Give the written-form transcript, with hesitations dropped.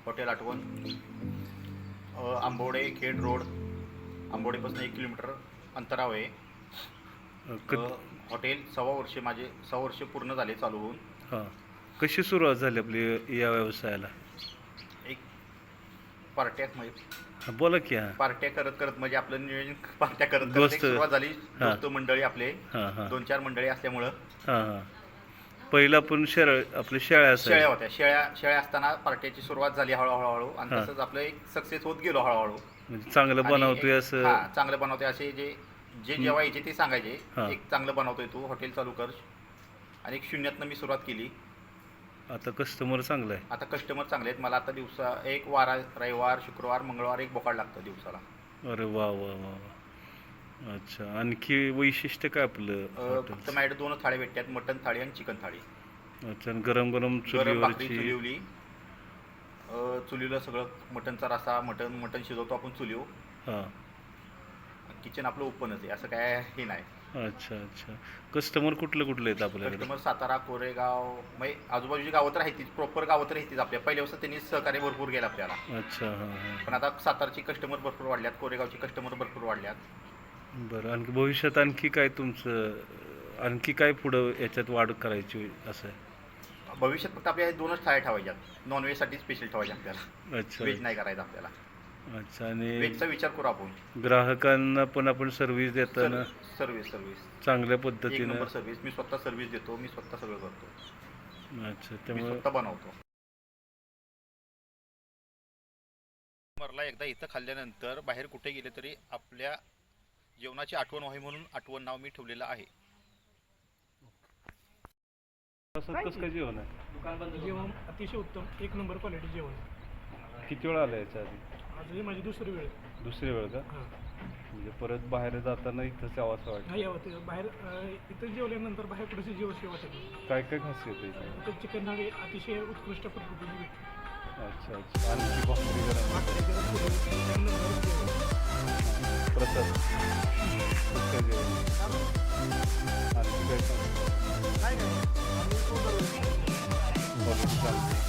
Hotel आठवण, Ambode Khed road, आंबोडेपासून 1 kilometre अंतरावर आहे. हॉटेल 6 वर्ष माझे 6 वर्ष पूर्ण झाले चालू होऊन. हां, कशी सुरुवात झाली आपली या व्यवसायाला? एक पार्ट्या म्हणजे हां, बोला की. हां पार्ट्या करत करत म्हणजे आपलं नियोजन पार्ट्या करत करत एक दोस्त. सुरुवात झाली. हां दोस्त मंडळी आपले हां हां 2-4 मंडळी असल्यामुळं हां हां पहिला पण आपल्या शेळ्या शेळ्या असायच्या. होत्या. शेळ्या असताना पार्ट्याची सुरुवात झाली हळूहळू आणि हां, तसंच आपलं एक सक्सेस होत गेलो हळूहळू. म्हणजे चांगलं आणि बनवतोय एक असं. हां, चांगलं बनवतोय असे जे जे जेव्हा यायचे ते सांगायचे, हां, एक चांगलं बनवतोय तू, हॉटेल चालू कर. आणि एक शून्यातनं मी सुरुवात केली. आता कस्टमर चांगलं आहे. आता कस्टमर चांगले आहेत. मला आता एक रविवार, शुक्रवार, मंगळवार एक बोकाड लागतं दिवसाला. अरे वा वा वा वा. अच्छा, आणखी वैशिष्ट्य काय आपलं फक्त हॉटेलचं? माझ्याकडे 2च थाळी भेटतात, मटन थाळी आणि चिकन थाळी. अच्छा, आणि गरम गरम गरम भाकरी चुलीवरची. चुलीवली. चुलीला सगळं मटनचा रसा, मटन शिजवतो आपण चुलीवर. हां, किचन आपलं ओपनच आहे, असं काय हे नाही. अच्छा अच्छा. कस्टमर कुठलं कुठलं येतं आपल्याकडे? कस्टमर सातारा, कोरेगाव, म्हणजे आजूबाजूची गावं तर आहेतीच, प्रॉपर गावं तर आहेतीच आपल्या. पहिल्यापासून त्यांनी सहकार्य भरपूर केलं आपल्याला. अच्छा, हां हां. पण आता सातारची कस्टमर भरपूर वाढल्यात, कोरेगावची कस्टमर भरपूर वाढल्यात. बरं, आणखी भविष्यात आणखी काय तुमचं, आणखी काय पुढं याच्यात वाढ करायची असं आहे? भविष्यात फक्त आपल्या 2च थाळ्या ठेवायच्यात. नॉनव्हेजसाठी स्पेशल ठेवायचे आपल्याला, अच्छा व्हेज नाही करायचं आपल्याला. अच्छा. आणि व्हेजचा विचार करू आपण. ग्राहकांना पण आपण सर्व्हिस देताना सर्व्हिस चांगल्या एक पद्धतीनं. Number service. मी स्वतः सर्व्हिस देतो, मी स्वतः सगळं करतो, अच्छा, मी त्यामुळं स्वतः बनवतो. मला एकदा इथं खाल्ल्यानंतर बाहेर कुठे गेले तरी आपल्या जेवणाची आठवण व्हावी म्हणून आठवण नाव मी ठेवलेलं आहे. असं कसं काय जेवण आहे? जेवण अतिशय उत्तम, 1 नंबर क्वालिटी जेवण. किती वेळ आलं याच्या आधी? आज ही माझी दुसरी वेळ आहे. दुसरी वेळ का? हां, म्हणजे परत बाहेर जाताना इथंच यावं असं वाटतं. नाही यावं ते बाहेर. इथं जेवल्यानंतर बाहेर कुठेशी जेवशी वाटत नाही. काय काय खासियत आहे इथे? इथं चिकन थाळी अतिशय उत्कृष्ट पद्धतीने भेटते. अच्छा अच्छा. आणखी भाकरी गरम भाकरी गरम करून 1 नंबर जेवण. प्रसाद कसं काय जेवण? आणखी काय सांगतो? काय नाही आम्ही तो क्वालिटी चांगली.